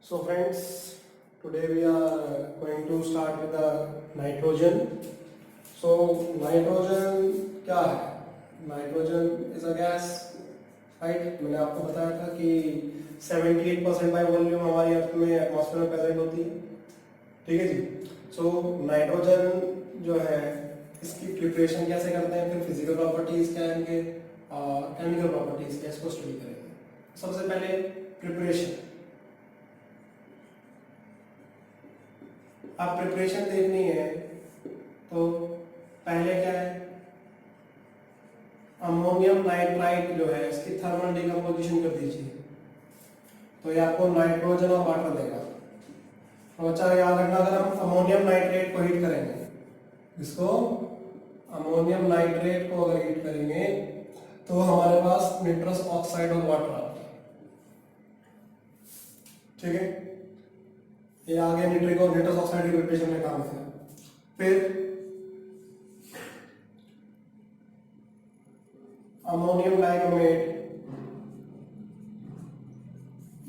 So friends, today we are going to start with the nitrogen. So nitrogen क्या है? Nitrogen is a gas, right? मैंने आपको बताया था कि 78% बाय वॉल्यूम हमारी अर्थ में एटमॉस्फेयर में प्रेजेंट होती है, ठीक है जी। सो नाइट्रोजन जो है इसकी प्रिपरेशन कैसे करते हैं, फिर फिजिकल प्रॉपर्टीज क्या है इनके, केमिकल प्रॉपर्टीज क्या, इसको स्टडी करेंगे। सबसे पहले प्रिपरेशन। अब प्रिपरेशन देखनी है तो पहले क्या है, अमोनियम नाइट्राइट जो है इसकी थर्मल डिकम्पोजिशन कर दीजिए, तो ये आपको नाइट्रोजन और वाटर देगा। तो अच्छा याद रखना, अगर हम अमोनियम नाइट्रेट को हीट करेंगे, इसको अमोनियम नाइट्रेट को अगर हीट करेंगे तो हमारे पास निट्रस ऑक्साइड और वाटर आता है, ठीक है। ये आगे निट्रिक और निट्रस ऑक्साइड की प्रिपरेशन में काम है। फिर अमोनियम डाइक्रोमेट,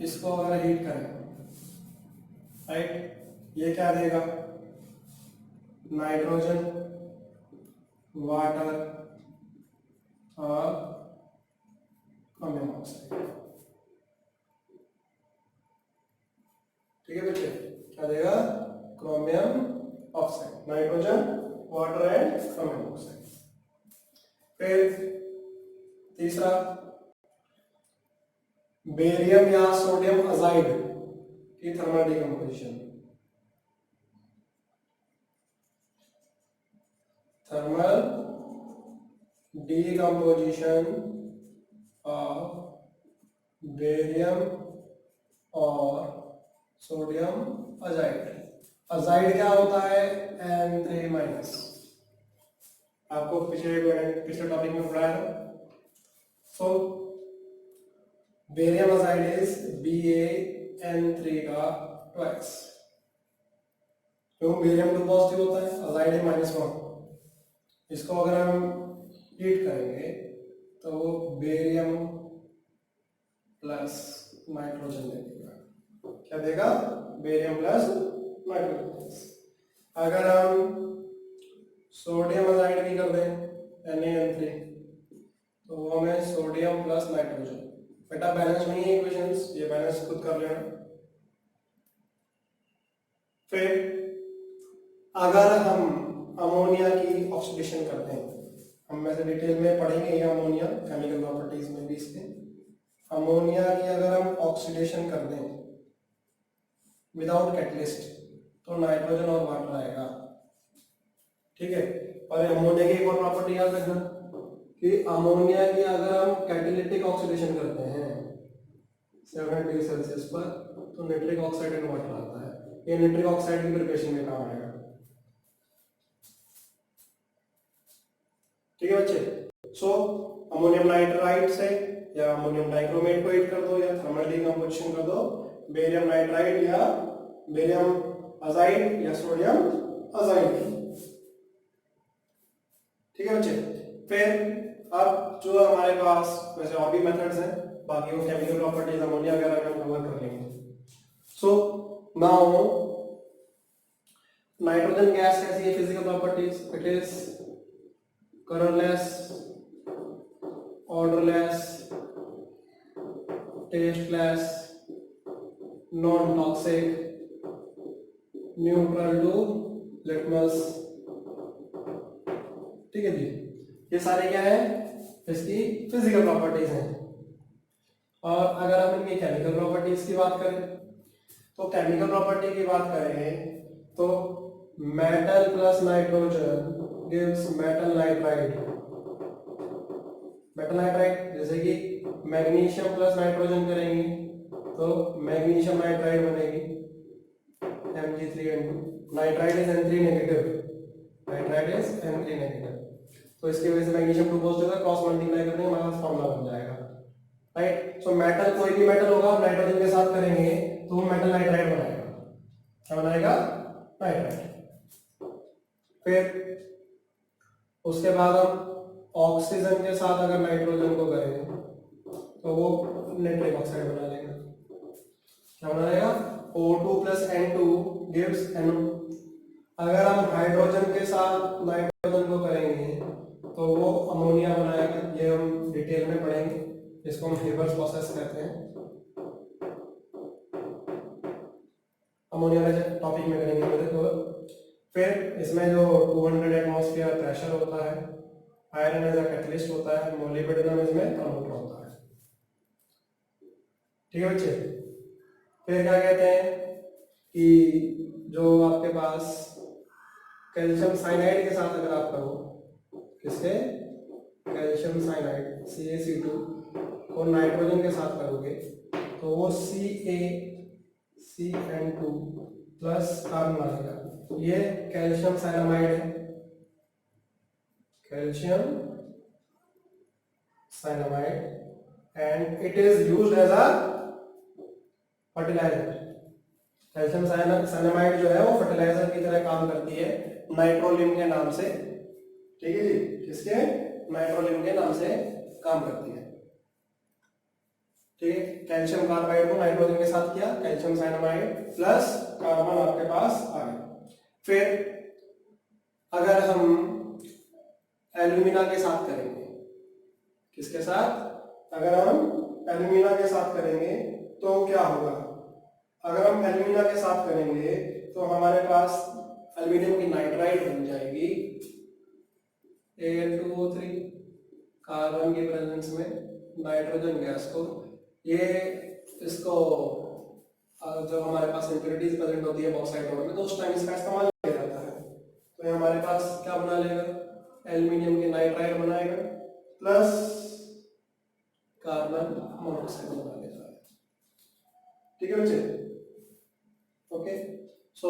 इसको अगर हीट करें, राइट, ये क्या देगा, नाइट्रोजन, वाटर और अमोनियम ऑक्साइड, ठीक है बच्चे, क्या देगा, chromium oxide, nitrogen, water and chromium oxide. फिर तीसरा, बेरियम या सोडियम अजाइड की thermal decomposition, thermal decomposition of barium और सोडियम अजाइड। अजाइड क्या होता है, N3-, आपको पिछले टॉपिक में पढ़ाया था। सो बेरियम अजाइड इज BaN3 का ट्वाइस, क्यों, बेरियम 2 पॉजिटिव होता है, अजाइड है -1। इसको अगर हम हीट करेंगे तो वो बेरियम प्लस नाइट्रोजन दे देगा, क्या देगा, बेरियम प्लस नाइट्रोजन। अगर हम सोडियम अजाइड भी कर दें NaN3 तो वो हमें सोडियम प्लस नाइट्रोजन। बेटा बैलेंस नहीं है इक्वेशंस, ये बैलेंस खुद कर लेना। फिर अगर हम अमोनिया की ऑक्सीडेशन करते हैं, हम वैसे डिटेल में पढ़ेंगे ये अमोनिया केमिकल प्रॉपर्टीज में भी इसके। अमोनिया की अगर हम ऑक्सीडेशन कर दें विदाउट कैटलिस्ट तो नाइट्रोजन और वाटर आएगा, ठीक है। और अमोनिया की एक और प्रॉपर्टी याद रखना कि अमोनिया की अगर हम कैटालिटिक ऑक्सीडेशन करते हैं 700 डिग्री सेल्सियस पर तो नाइट्रिक ऑक्साइड एंड वाटर आता है, ये नाइट्रिक ऑक्साइड की प्रिपरेशन में काम आएगा, ठीक है बच्चे। सो अमोनियम नाइट्राइट से या अमोनियम डाइक्रोमेट को हीट कर दो या थर्मल डिकम्पोजिशन कर दो बेरियम नाइट्राइट या बेरियम अजाइड या सोडियम अजाइड, ठीक है बच्चे। फिर अब जो हमारे पास वैसे और भी मेथड्स हैं, बाकी वो केमिकल प्रॉपर्टीज अमोनिया वगैरह का कवर कर लेंगे। सो नाउ नाइट्रोजन गैस कैसी है, physical properties, it is colourless, odorless, tasteless, non-toxic, neutral to litmus, ठीक है जी। ये सारे क्या है, इसकी फिजिकल प्रॉपर्टीज हैं। और अगर हम इनकी केमिकल प्रॉपर्टीज की बात करें तो केमिकल प्रॉपर्टी की बात करें तो metal plus nitrogen gives metal nitride. Metal nitride जैसे कि मैग्नीशियम प्लस नाइट्रोजन करेंगे तो मैग्नीशियम नाइट्राइड बनेगी Mg3N2। Nitride is N3 negative, nitride is N3 negative, तो इसकी वजह से मैग्नीशियम 2 पॉजिटिव है, क्रॉस मल्टीप्लाई करने हमारे पास फॉर्मूला बन जाएगा, राइट। सो मेटल, कोई भी मेटल होगा नाइट्रोजन के साथ करेंगे तो वो मेटल नाइट्राइड बनाएगा, क्या बनाएगा, नाइट्राइड। फिर उसके बाद हम ऑक्सीजन के साथ अगर नाइट्रोजन को करें तो वो नाइट्रिक ऑक्साइड बना लेगा, क्या बना लेगा, O2 plus N2 gives NO। अगर हम हाइड्रोजन के साथ नाइट्रोजन को करेंगे तो वो अमोनिया बनाएगा, ये हम डिटेल में पढ़ेंगे, इसको हम हेबर्स प्रोसेस कहते हैं। अमोनिया वाले टॉपिक में करेंगे मेरे को। फिर इसमें जो 200 एटमॉस्फेयर प्रेशर होता है, आयरन एज अ कैटलिस्ट होता है, मोलिब्डेनम इसमें प्रमोटर होता है। ठीक है बच्चे। फिर क्या कहते हैं कि जो आपके पास कैल्शियम साइनाइड के साथ अगर आप करो, किसके, कैल्शियम साइनाइड CaC2 को नाइट्रोजन के साथ करोगे तो वो CaCN2 प्लस कार्बन आएगा। ये कैल्शियम साइनामाइड है, calcium cyanamide, and it is used as a fertiliser. Calcium cyanamide जो है वो फर्टिलाइजर की तरह काम करती है, नाइट्रोलिम के नाम से। ठीक है जी, किसके, नाइट्रोलिम के नाम से काम करती है। ठीक है, कैल्शियम कार्बाइड को नाइट्रोजन के साथ किया, कैल्शियम साइनामाइड प्लस कार्बन आपके पास आ गया। फिर अगर हम एल्यूमिना के साथ करेंगे, किसके साथ, अगर हम एल्यूमिना के साथ करेंगे तो क्या होगा, अगर हम एल्यूमिना के साथ करेंगे तो हमारे पास एल्यूमिनियम की नाइट्राइड बन जाएगी Al2O3, कार्बन के प्रेजेंस में नाइट्रोजन गैस को, ये इसको जब हमारे पास इंप्योरिटीज प्रेजेंट होती है बॉक्साइट में तो उस टाइम इसका इस्तेमाल किया जाता है। तो ये हमारे पास क्या बना लेगा, एल्यूमिनियम की नाइट्राइड बनाएगा प्लस कार्बन मोनोऑक्साइड बना लेगा। ठीक है बच्चे, ओके। सो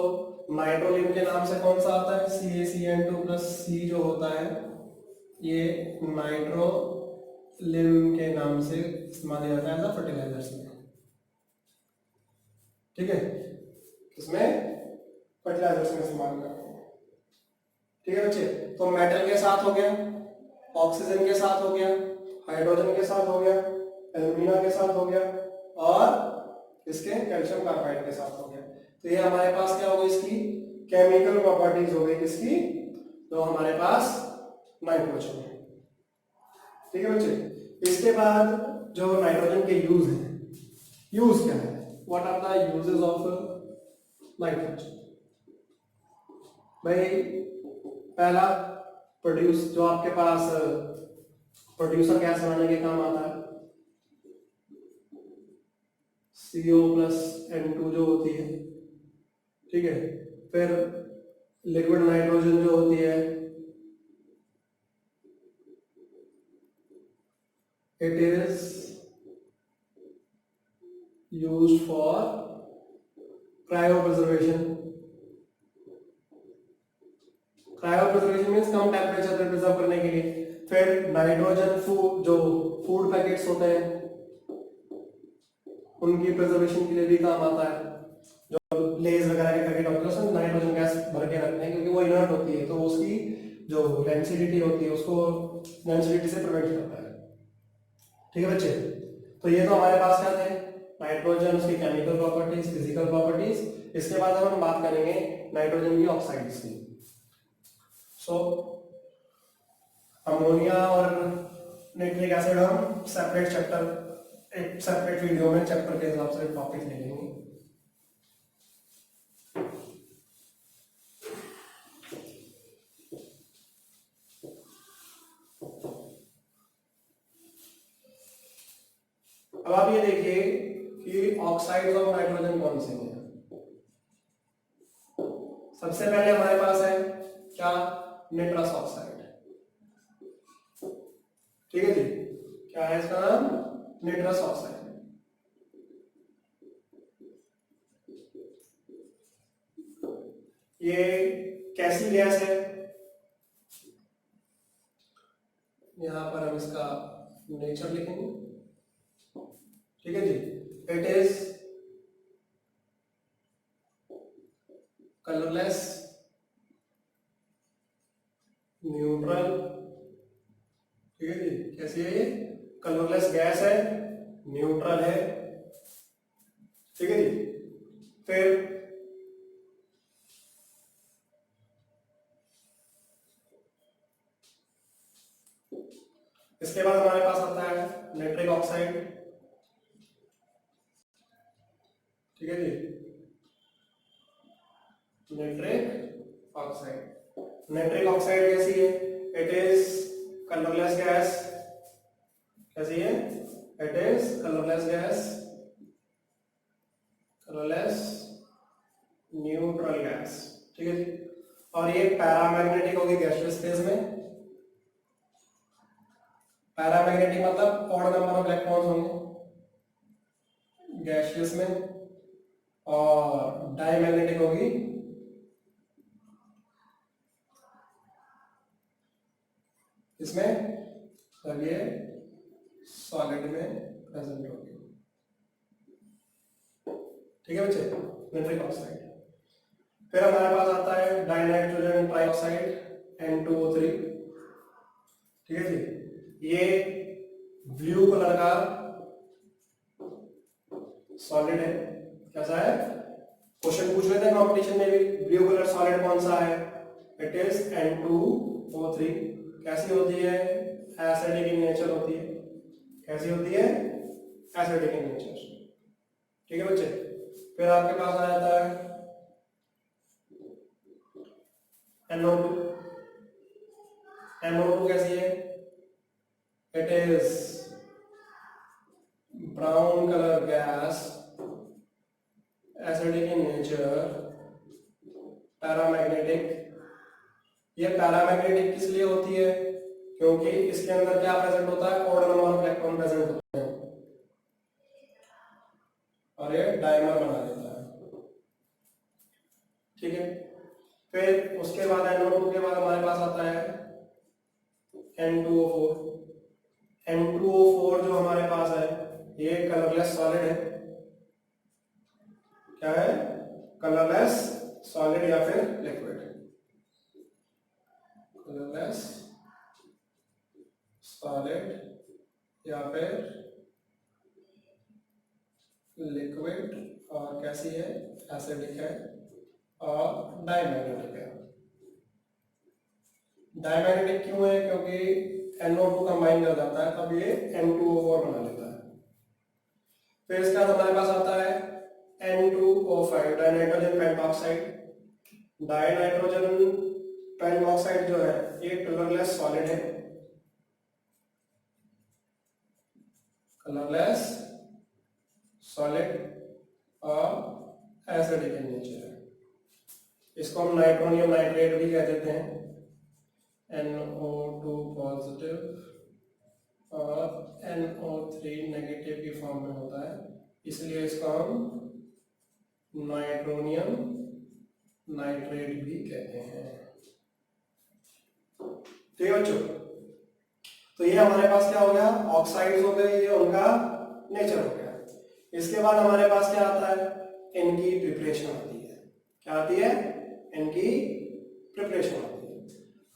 नाइट्रोलिम के नाम से कौन सा आता है, CaCN2 प्लस C जो होता है ये नाइट्रोलिम के नाम से इस्तेमाल किया जाता है एज अ फर्टिलाइजर्स में। ठीक है, इसमें फर्टिलाइजर्स में इस्तेमाल करते हैं। ठीक है बच्चे, तो मेटल के साथ हो गया, ऑक्सीजन के साथ हो गया, हाइड्रोजन के साथ हो गया, एल्यूमिना के साथ हो गया, और इसके कैल्शियम कार्बाइड के साथ हो गया। तो ये हमारे पास क्या हो गई, इसकी केमिकल प्रॉपर्टीज हो गई, किसकी, तो हमारे पास नाइट्रोजन है। ठीक है बच्चे। इसके बाद जो नाइट्रोजन के यूज है, यूज क्या है, what are the uses of nitrogen. भाई पहला, प्रोड्यूस, जो आपके पास प्रोड्यूसर गैस बनाने के काम आता है, CO प्लस N2 जो होती है। ठीक है, फिर लिक्विड नाइट्रोजन जो होती है, it is used for cryopreservation. Cryopreservation means come temperature पे प्रिजर्व करने के लिए। फिर नाइट्रोजन फूड, जो फूड पैकेट्स होते हैं उनकी प्रिजर्वेशन के लिए भी काम आता है। जो लेज वगैरह के पैकेट होते हैं उसमें नाइट्रोजन गैस भर के रखते हैं क्योंकि वो इनर्ट होती है, तो उसकी जो डेंसिटी होती है उसको डेंसिटी से प्रिवेंट करता है। ठीक है बच्चे, तो ये तो हमारे पास क्या थे, नाइट्रोजन, उसकी केमिकल प्रॉपर्टीज, फिजिकल प्रॉपर्टीज। इसके बाद हम बात करेंगे नाइट्रोजन की ऑक्साइड्स की। सो अमोनिया और नाइट्रिक एसिड हम सेपरेट चैप्टर, एक सेपरेट वीडियो में चैप्टर के हिसाब से टॉपिक ले लेंगे। अब आप ये देखिए कि ऑक्साइड्स ऑफ नाइट्रोजन कौन से हैं। सबसे पहले हमारे पास है क्या, निट्रस ऑक्साइड। ठीक है जी, क्या है इसका नाम, निट्रस ऑक्साइड। ये कैसी गैस है, यहां पर हम इसका नेचर लिखेंगे। ठीक है जी, इट इज कलरलेस, न्यूट्रल। ठीक है जी, कैसी है ये, कलरलेस गैस है, न्यूट्रल है। ठीक है जी, फिर इसके बाद हमारे पास आता है नाइट्रिक ऑक्साइड। ठीक है जी, नाइट्रिक ऑक्साइड। नाइट्रिक ऑक्साइड कैसी है? It is colourless gas. कैसी है? It is colourless gas, colourless neutral gas. ठीक है जी। और ये पैरामैग्नेटिक होगी गैसियस फेज में। पैरामैग्नेटिक मतलब ऑड नंबर ऑफ इलेक्ट्रॉन्स होंगे गैसियस में, और डायमैग्नेटिक होगी इसमें, तब ये सॉलिड में प्रेजेंट होगी। ठीक है बच्चे, नाइट्रिक ऑक्साइड। फिर हमारे पास आता है डाइनाइट्रोजन ट्राइऑक्साइड N2O3। ठीक है जी, ये ब्लू कलर का सॉलिड है। कैसा है? क्वेश्चन पूछ रहे थे कॉम्पिटिशन में भी, ब्लू कलर सॉलिड कौन सा है? It is N2O3। कैसी होती है? एसिडिक इन नेचर होती है। कैसी होती है? Acidic in nature. ठीक है बच्चे। फिर आपके पास आ जाता है NO2। NO2 कैसी है? It is brown colour gas, acidic in nature, paramagnetic. ये पैरामैग्नेटिक किस लिए होती है? क्योंकि इसके अंदर क्या प्रेजेंट होता है? Odd number of electron present होते हैं और ये डायमर बना देता है। ठीक है। फिर उसके बाद NO2 के बाद हमारे पास आता है N2O4। N2O4 जो हमारे पास है ये कलरलेस सॉलिड है। क्या है? कलरलेस सॉलिड या फिर लिक्विड। कलरलेस सॉलिड या फिर लिक्विड, और कैसी है? एसिडिक है और डायमैग्नेटिक है। डायमैग्नेटिक क्यों है? क्योंकि NO2 कंबाइन कर जाता है तब ये N2O4 बना लेता है। फिर इसके बाद हमारे पास आता है N2O5 dinitrogen pentoxide. Dinitrogen pentoxide जो है ये कलरलेस सॉलिड है। कलरलेस सॉलिड और एसिडिक इन नेचर है। इसको हम नाइट्रोनियम नाइट्रेट भी कह देते हैं, NO2 पॉजिटिव और NO3 नेगेटिव की फॉर्म में होता है, इसलिए इसको हम नाइट्रोनियम नाइट्रेट भी कहते हैं। ठीक है बच्चों, तो ये हमारे पास क्या हो गया? ऑक्साइड्स हो गए, ये उनका नेचर हो गया। इसके बाद हमारे पास क्या आता है? इनकी प्रिपरेशन आती है। क्या आती है? इनकी प्रिपरेशन आती है।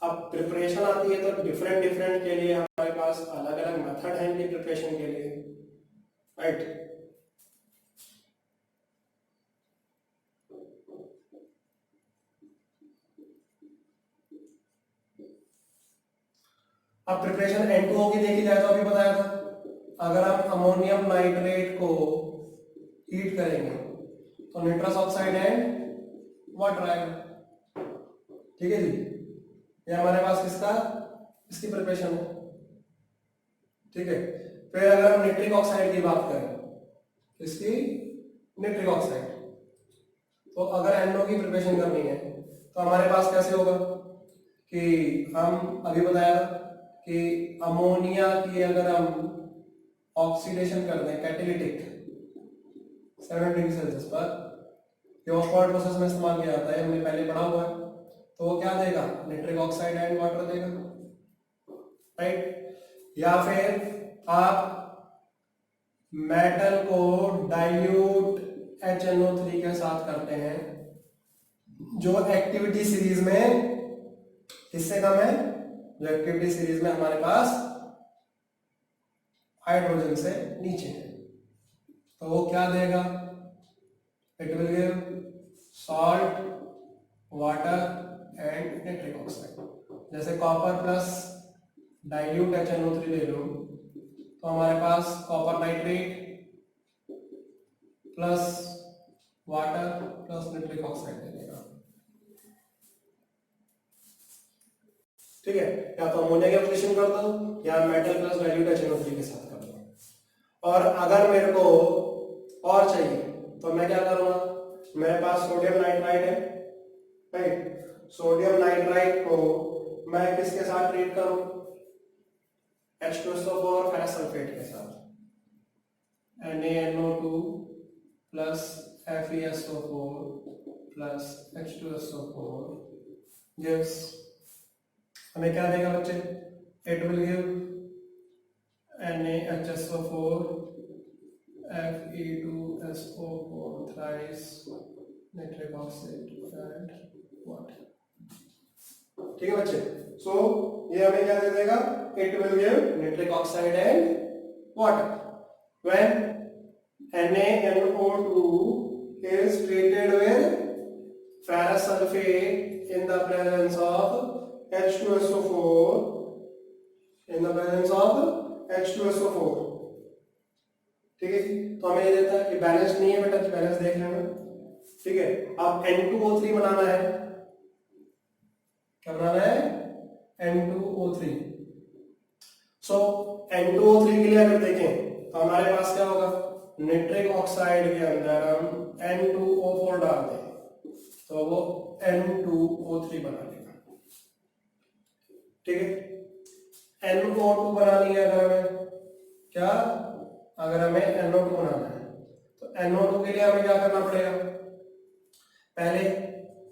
अब प्रिपरेशन आती है तो डिफरेंट डिफरेंट के लिए हमारे पास अलग अलग मेथड है इनकी प्रिपरेशन के लिए, राइट। अब प्रिपरेशन N2O की देखी जाए तो अभी बताया था, अगर हम अमोनियम नाइट्रेट को हीट करेंगे तो निट्रस ऑक्साइड एंड वाटर आएगा। ठीक है जी, ये हमारे पास किसका? इसकी प्रिपरेशन है। ठीक है। फिर अगर हम निट्रिक ऑक्साइड की बात करें, इसकी निट्रिक ऑक्साइड, तो अगर NO की प्रिपरेशन करनी है तो हमारे पास कैसे होगा कि हम अभी बताया कि अमोनिया की अगर हम ऑक्सीडेशन कर दें कैटेलिटिक 7 डिग्री सेल्सियस पर, ये ऑक्सफोर्ड प्रोसेस में इस्तेमाल किया जाता है, हमने पहले पढ़ा हुआ है, तो वो क्या देगा? निट्रिक ऑक्साइड एंड वाटर देगा, राइट। या फिर आप मेटल को डाइल्यूट HNO3 के साथ करते हैं, जो एक्टिविटी सीरीज में किससे कम है? जो एक्टिविटी सीरीज में हमारे पास हाइड्रोजन से नीचे है, तो वो क्या देगा? It will give salt, water and nitric oxide. जैसे कॉपर प्लस डाइल्यूट HNO3 ले लो तो हमारे पास copper nitrate plus water plus nitric oxide दे देगा। ठीक है, या तो अमोनिया की ऑक्सीडेशन कर दो या मेटल प्लस डाइल्यूट HNO3 के साथ कर दो। और अगर मेरे को और चाहिए तो मैं क्या करूंगा, मेरे पास सोडियम नाइट्राइड है, राइट। सोडियम नाइट्राइड को मैं किसके साथ ट्रीट करूं, H2SO4 फेरस सल्फेट के साथ, NaNO2 plus FeSO4 plus H2SO4 gives, हमें क्या देगा बच्चे, it will give NaHSO4 Fe2SO4 thrice nitric oxide and water। ठीक है बच्चे, सो ये हमें क्या दे देगा, it will give nitric oxide and water when NaNO2 is treated with ferrous sulfate in the presence of H2SO4, in the presence of H2SO4। ठीक है, तो हमें ये देता है कि बैलेंस नहीं है बेटा, बैलेंस देख लेना। ठीक है, अब N2O3 बनाना है, क्या बनाना है, N2O3। सो N2O3 के लिए अगर देखें तो हमारे पास क्या होगा, निट्रिक ऑक्साइड के अंदर हम N2O4 डाल दें तो वो N2O3 बना लेगा। ठीक है, NO2 बनानी है अगर हमें, क्या, अगर हमें NO2 बनाना है तो NO2 के लिए हमें क्या करना पड़ेगा, पहले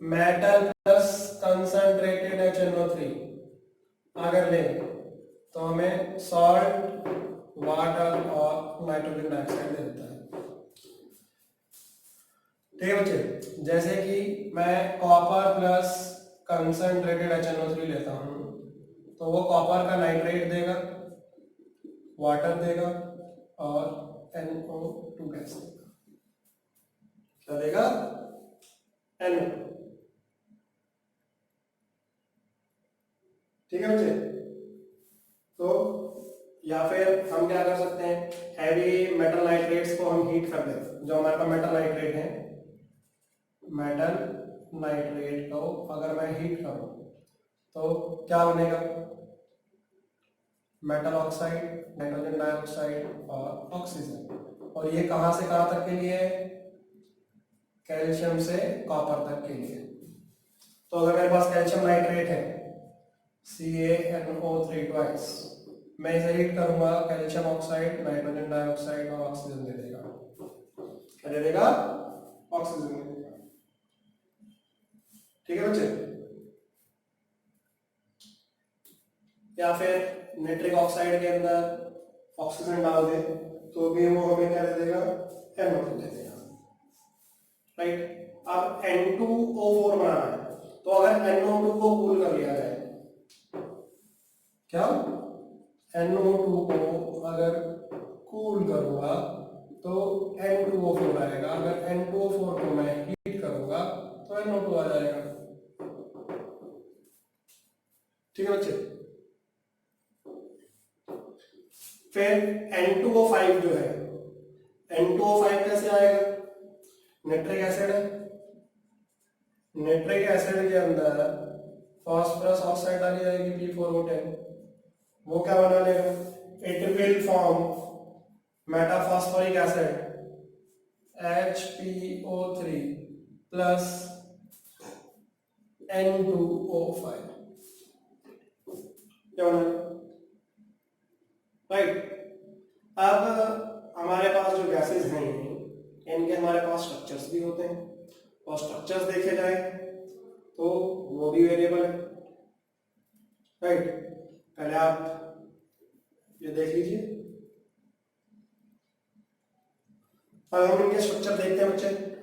मेटल प्लस कंसंट्रेटेड HNO3 अगर लें तो हमें सॉल्ट, वाटर और नाइट्रोजन डाइऑक्साइड दे देता है। ठीक है बच्चे, जैसे कि मैं कॉपर प्लस कंसंट्रेटेड HNO3 लेता हूं तो वो कॉपर का नाइट्रेट देगा, वाटर देगा और NO2 गैस देगा। क्या देगा, NO2। ठीक है बच्चे, तो या फिर हम क्या कर सकते हैं, हैवी मेटल नाइट्रेट्स को हम हीट कर दें, जो हमारे पास मेटल नाइट्रेट है, मेटल नाइट्रेट को अगर मैं हीट करूं तो क्या बनेगा, मेटल ऑक्साइड, नाइट्रोजन डाइऑक्साइड और ऑक्सीजन। और ये कहां से कहां तक के लिए, कैल्शियम से कॉपर तक के लिए। तो अगर मेरे पास कैल्शियम नाइट्रेट है CaNO3 ट्वाइस, मैं इसे हीट करूंगा, कैल्शियम ऑक्साइड, नाइट्रोजन डाइऑक्साइड और ऑक्सीजन दे देगा। क्या दे देगा, ऑक्सीजन दे देगा। ठीक है बच्चे, या फिर निट्रिक ऑक्साइड के अंदर ऑक्सीजन डाल दे तो भी वो हमें क्या दे देगा, NO2 दे देगा। राइट, अब N2O4 बनाना है तो अगर NO2 को कूल कर लिया जाए, क्या, NO2 को अगर कूल करूंगा तो N2O4 आएगा, अगर N2O4 को मैं हीट करूंगा तो NO2 आ जाएगा। ठीक है बच्चे, फिर N2O5 जो है, N2O5 कैसे आएगा, नाइट्रिक एसिड है, नाइट्रिक एसिड के अंदर फास्फोरस ऑक्साइड डाली जाएगी P4O10, वो क्या बना लेगा, it will form metaphosphoric acid HPO3 plus N2O5, क्या बना, राइट। अब हमारे पास जो गैसेस हैं इनके हमारे पास स्ट्रक्चर्स भी होते हैं, और स्ट्रक्चर्स देखे जाए तो वो भी वेरिएबल है, राइट। पहले आप ये देख लीजिए, अब हम इनके स्ट्रक्चर देखते हैं बच्चे।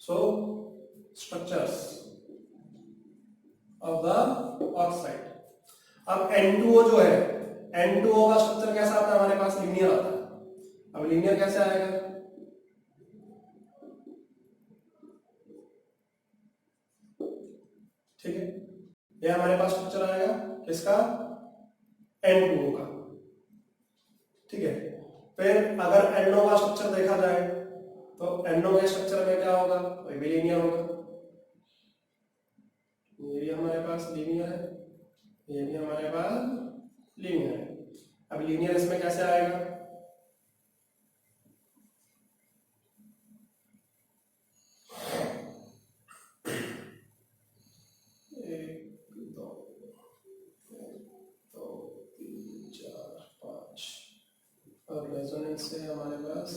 सो स्ट्रक्चर्स ऑफ द ऑक्साइड। अब N2O जो है, N2O का स्ट्रक्चर कैसा आता है हमारे पास? लीनियर आता है। अब लीनियर कैसे आएगा? ठीक है, ये हमारे पास स्ट्रक्चर आएगा किसका? N2O का। ठीक है, फिर अगर NO का स्ट्रक्चर देखा जाए तो NO के स्ट्रक्चर में क्या होगा? ये भी लीनियर होगा, ये भी हमारे पास लीनियर है, ये भी हमारे पास लीनियर है। अब लीनियर इसमें कैसे आएगा? और रेजोनेंस से हमारे पास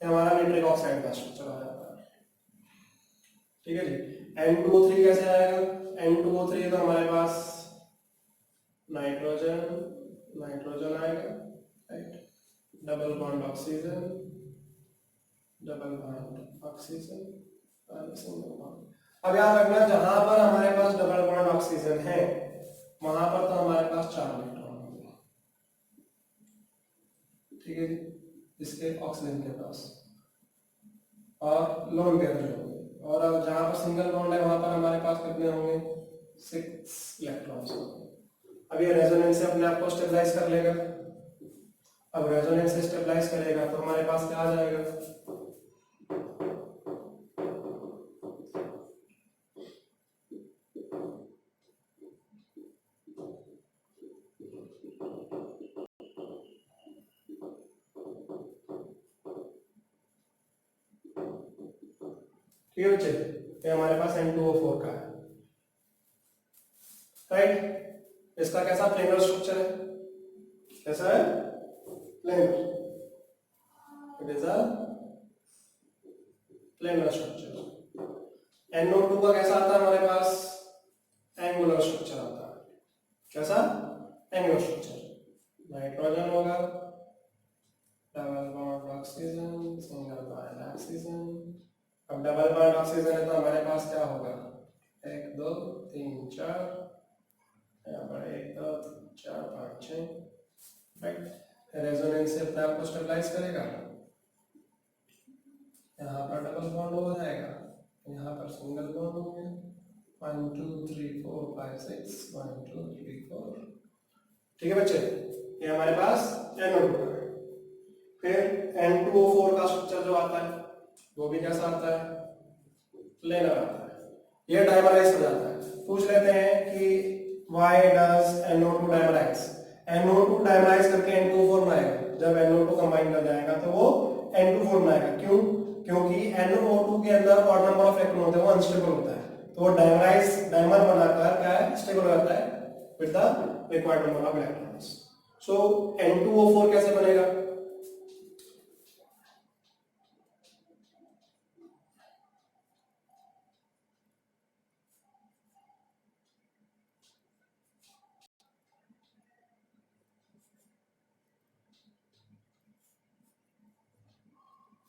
हमारा नाइट्रिक ऑक्साइड का स्ट्रक्चर आ जाता है। ठीक है जी। N2O3 कैसे आएगा? N2O3 तो हमारे पास नाइट्रोजन नाइट्रोजन आएगा, right, double bond oxygen, double bond oxygen, single bond. अब याद रखना, जहां पर हमारे पास डबल बॉन्ड ऑक्सीजन है वहां पर तो हमारे पास 4 इलेक्ट्रॉन होंगे। ठीक है जी, इसके ऑक्सीजन के पास, और लोन पेयर होंगे। और अब जहां पर सिंगल बॉन्ड है वहां पर हमारे पास कितने होंगे? 6 इलेक्ट्रॉन्स होंगे। अब ये रेजोनेंस से अपने आप को स्टेबलाइज कर लेगा। अब रेजोनेंस से स्टेबलाइज करेगा तो हमारे पास क्या आ जाएगा? ठीक है बच्चे, ये हमारे पास N2O4 का है, राइट। इसका कैसा प्लेनर स्ट्रक्चर है? कैसा है? Planar. It is a planar structure. NO2 का कैसा आता है हमारे पास? एंगुलर स्ट्रक्चर आता है। कैसा? Angular structure. नाइट्रोजन होगा, double bond oxygen, single bond oxygen. अब डबल बॉन्ड ऑक्सीजन है तो हमारे पास क्या होगा? 1 2 3 4, यहाँ पर 1 2 3 4 5 6, राइट। रेजोनेंस से अपने आप को स्टेबलाइज करेगा, यहाँ पर डबल बॉन्ड हो जाएगा, यहाँ पर सिंगल बॉन्ड हो गया। 1 2 3 4 5 6, 1 2 3 4। ठीक है बच्चे, ये हमारे पास NO2 का है। फिर N2O4 का स्ट्रक्चर जो आता है वो भी कैसा आता है? प्लेनर आता है। ये डायमराइज हो जाता है। पूछ लेते हैं कि why does NO2 dimerise? NO2 dimerise करके N2O4 बनाएगा। जब NO2 कंबाइन कर जाएगा तो वो N2O4 बनाएगा। क्यों? क्योंकि NO2 के अंदर और नंबर ऑफ इलेक्ट्रॉन होते हैं, वो अनस्टेबल होता है, तो वो डायमर बनाकर क्या है? स्टेबल हो जाता है with the required number of electrons. So N2O4 कैसे बनेगा?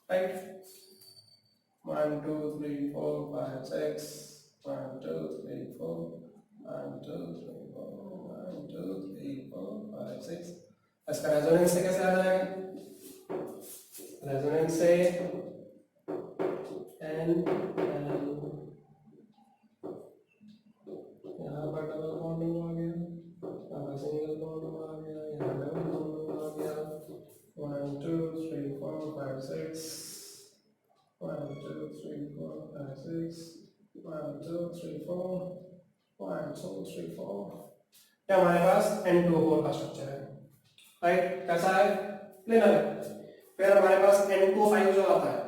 Right? 1 2 3 4 5 6, 1 2 3 4, 1 2 3 4, 1 2 3 4 5 6। इसका रेजोनेंस से कैसे आ जाएगा? रेजोनेंस से N L, यहाँ पर डबल बॉन्डिंग आ गया, यहाँ पर सिंगल बॉन्डिंग आ गया, यहाँ डबल बॉन्डिंग आ गया। 1 2 3 4 5 6, 1 2 3 4 5 6, 1 2 3 4, 1 2 3 4। क्या हमारे पास N2O4 का स्ट्रक्चर है, राइट। कैसा है? प्लेनर है। फिर हमारे पास N2O5 जो आता है,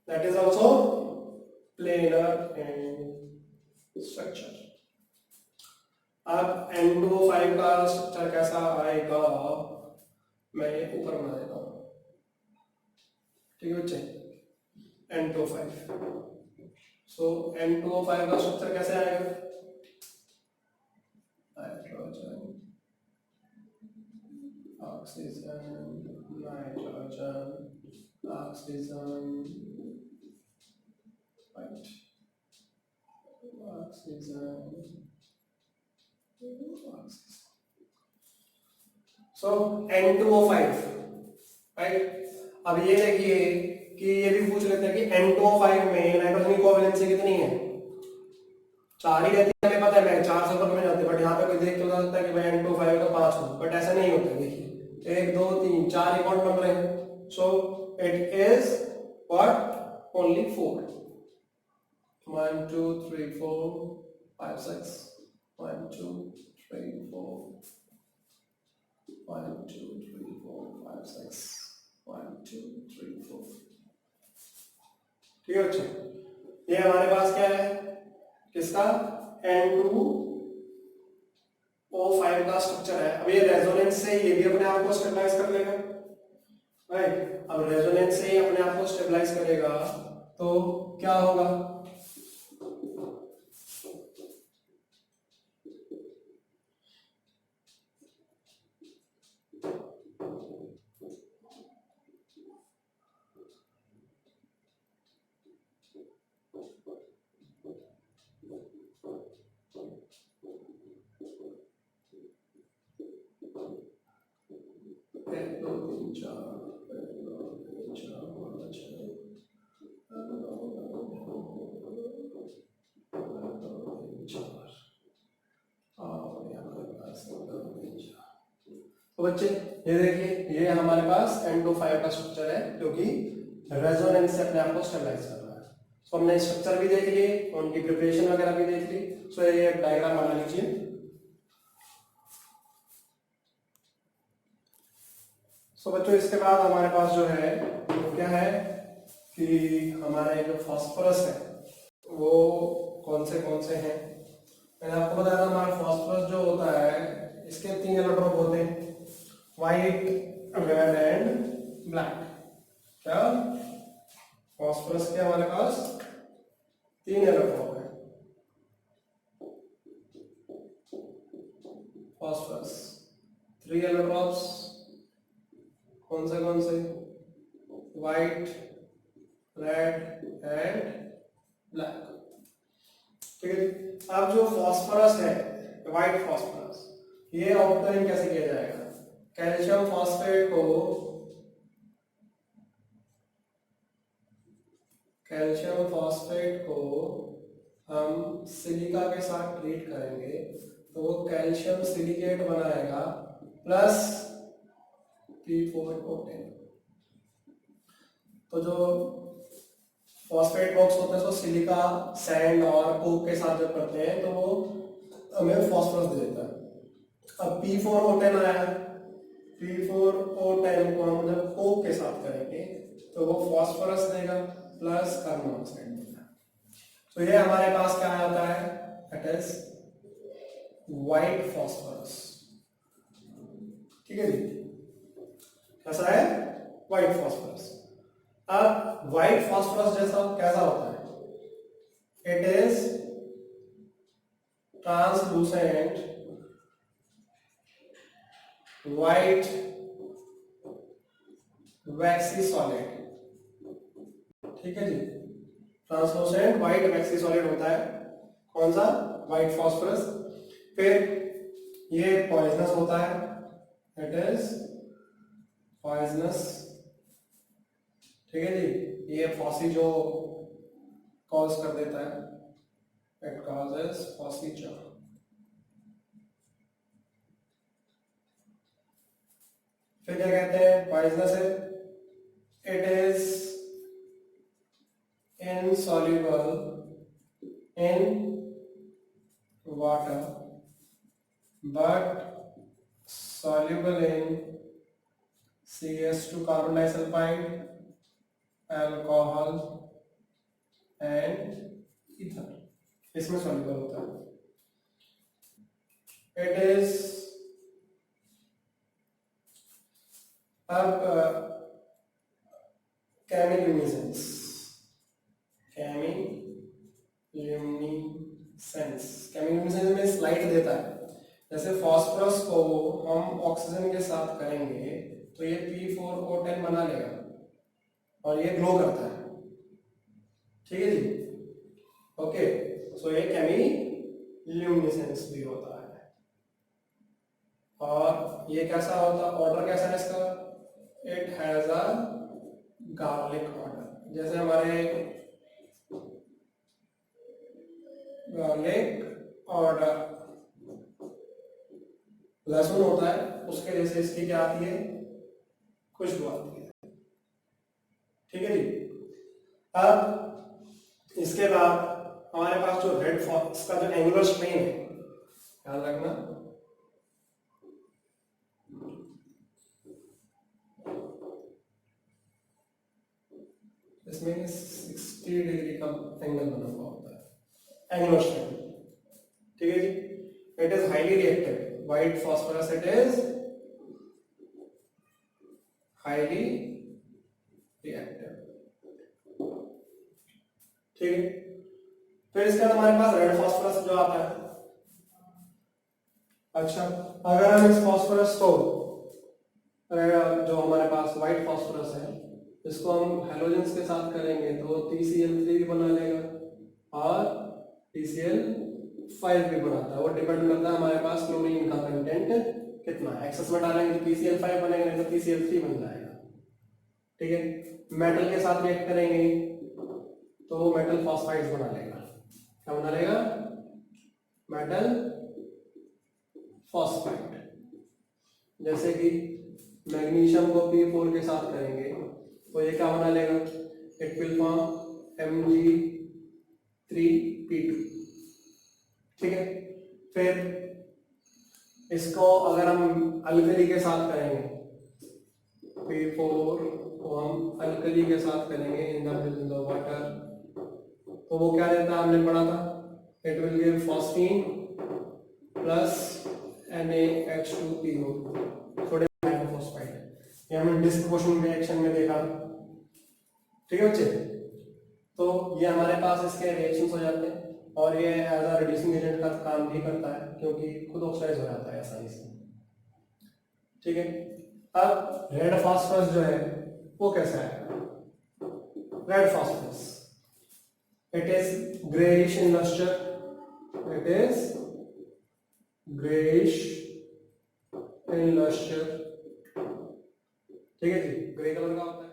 that is also planar in structure. अब N2O5 का स्ट्रक्चर कैसा आएगा? मैं ये ऊपर बना देता हूँ। ठीक है बच्चे, N2O5। सो N2O5 का स्ट्रक्चर कैसे आएगा? Hydrogen oxygen, nitrogen, oxygen, right, oxygen, so N2O5, right. अब ये देखिए कि ये भी पूछ लेते हैं कि N2O5 में नाइट्रोजन की कोवैलेंसी कितनी है? 4 ही रहती है, हमें पता है, मैं 4 से ऊपर में जाते हैं, बट यहाँ पे कोई देख के बता सकता है कि भाई N2O5 का 5 हो, बट ऐसा नहीं होता। देखिए 1 2 3 4 इम्पोर्टेंट नंबर है, so it is what, only 4। 1 2 3 4 5 6 1 2 3 4 1 2 3 4 5 6 1 2 3 4। ठीक है बच्चे, ये हमारे पास क्या है, किसका, N2O5 का स्ट्रक्चर है। अब ये रेजोनेंस से ये भी अपने आप को स्टेबलाइज कर लेगा, राइट। अब रेजोनेंस से ही अपने आप को स्टेबलाइज करेगा तो क्या होगा, तो बच्चे ये देखिए, ये हमारे पास N2O5 का स्ट्रक्चर है क्योंकि रेजोनेंस से अपने आप को स्टेबलाइज कर रहा है। सो हमने स्ट्रक्चर भी देख लिए, उनकी प्रिपरेशन वगैरह भी देख ली। सो ये डायग्राम बना लीजिए। सो बच्चों इसके बाद हमारे पास जो है वो क्या है कि हमारे जो फास्फोरस है वो कौन से हैं। मैंने आपको बताया था हमारा फास्फोरस जो होता है इसके 3 इलेक्ट्रोड होते हैं, व्हाइट, रेड एंड ब्लैक। क्या फास्फोरस के हमारे पास 3 इलेक्ट्रोड है। फास्फोरस 3 इलेक्ट्रॉन्स, कौन से, व्हाइट, रेड एंड ब्लैक। ठीक है, अब जो फास्फोरस है, व्हाइट फास्फोरस, ये ऑब्टेन कैसे किया जाएगा, कैल्शियम फॉस्फेट को हम सिलिका के साथ ट्रीट करेंगे तो वो कैल्शियम सिलिकेट बनाएगा प्लस P4O10। तो जो फॉस्फेट बॉक्स होता है उसको सिलिका, सैंड और कोक के साथ जब करते हैं तो वो हमें फॉस्फोरस दे देता है। अब P4O10 आया, P4O10 को हम जब कोक के साथ करेंगे तो वो फॉस्फोरस देगा प्लस कार्बन डाइऑक्साइड देगा। तो ये हमारे पास क्या आता है, इट इज व्हाइट फॉस्फोरस। ठीक है जी, कैसा है, व्हाइट फॉस्फोरस। अब व्हाइट फॉस्फोरस जैसा कैसा होता है, it is translucent white vaccine solid. ठीक है जी, ट्रांसलूसेंट व्हाइट वैक्सी सॉलिड होता है, कौन सा, व्हाइट फॉस्फोरस। फिर ये पॉइजनस होता है, इट इज पॉइजनस। ठीक है जी, ये फॉसी जो कॉज कर देता है, इट कॉजेस फॉसीजा। फिर क्या कहते हैं, पॉइजनस है, it is insoluble in water but soluble in CS2 carbon disulfide, alcohol and ether, इसमें soluble होता है। it is अब chemiluminescence में स्लाइट देता है, जैसे फॉस्फोरस को हम ऑक्सीजन के साथ करेंगे तो ये P4O10 बना लेगा और ये ग्लो करता है, ठीक है जी। ओके, सो ये केमिल्यूमिनेसेंस भी होता है। और ये कैसा होता है, ऑर्डर कैसा है इसका, it has a garlic order. जैसे हमारे गार्लिक ऑर्डर लहसुन होता है, उसके जैसे इसकी क्या आती है, खुशबू आती है, ठीक है जी। अब इसके बाद हमारे पास जो रेड फॉक्स का जो एंगुलर स्ट्रेन है, ध्यान रखना, इसमें 60 डिग्री का एंगल बना हुआ होता है, एंगुलर स्ट्रेन, ठीक है जी। It is highly reactive, white phosphorus it is highly reactive, ठीक है। फिर इसके बाद हमारे पास रेड फॉस्फोरस जो आता है। अच्छा, अगर हम इस फॉस्फोरस को, जो हमारे पास व्हाइट फॉस्फोरस है, इसको हम हैलोजेंस के साथ करेंगे तो TCl3 भी बना लेगा और TCl5 भी बनाता है। वो डिपेंड करता है हमारे पास क्लोरीन का कंटेंट कितना है। एक्सेस में डालेंगे तो TCl5 बनेगा, नहीं तो TCl3 बन जाएगा, ठीक है। मेटल के साथ रिएक्ट करेंगे तो मेटल फॉस्फाइड्स बना लेगा। क्या बना लेगा, मेटल फॉस्फाइड। जैसे कि मैग्नीशियम को P4 के साथ करेंगे तो ये क्या बना लेगा, इट विल फॉर्म Mg3P2, ठीक है। फिर इसको अगर हम अल्कली के साथ करेंगे, P4 को हम अल्कली के साथ करेंगे इन द वाटर, तो वो क्या देता है, हमने पढ़ा था, it will give phosphine plus NaH2PO, sodium hydrophosphide. ये हमने डिस्प्रपोर्शनल रिएक्शन में देखा, ठीक है बच्चे। तो ये हमारे पास इसके रिएक्शंस हो जाते हैं और ये एज अ रिड्यूसिंग एजेंट का काम भी करता है क्योंकि खुद ऑक्साइड हो जाता है आसानी से, ठीक है। अब रेड फास्फोरस जो है वो कैसा है, red phosphorus it is greyish in lustre, it is greyish in lustre, ठीक है जी, ग्रे कलर का होता है,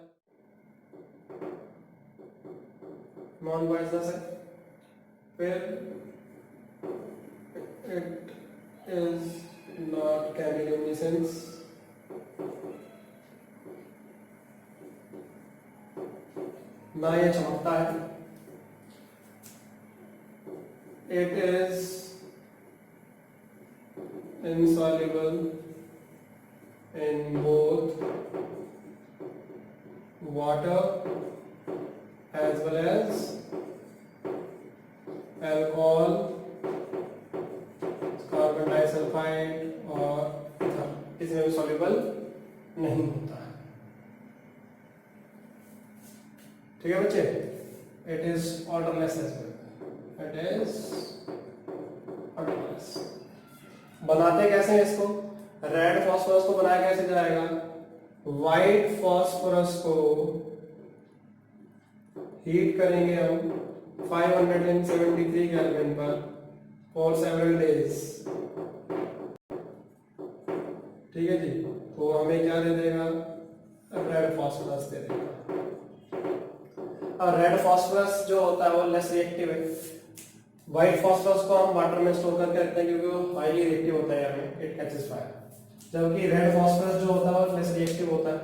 नॉन पॉइजनस है। फिर इट इज नॉट केमिल्यूमिनेसेंस, ना ये चमकता है, it is insoluble in both water as well as alcohol, carbon disulfide और इसमें भी soluble नहीं होता है, ठीक है बच्चे। it is odorless as well, it is odorless। बनाते कैसे हैं इसको, रेड फॉस्फोरस को बनाया कैसे जाएगा, व्हाइट फॉस्फोरस को हीट करेंगे हम 573 केल्विन पर फॉर सेवरल डेज, ठीक है जी। तो हमें क्या दे देगा, रेड फॉस्फोरस दे देगा। और रेड फॉस्फोरस जो होता है वो लेस रिएक्टिव है। व्हाइट फॉस्फोरस को हम वाटर में स्टोर करके रखते हैं क्योंकि वो हाईली रिएक्टिव होता है, यानी इट कैचेस फायर, जबकि रेड फॉस्फोरस जो होता है वो लेस रिएक्टिव होता है,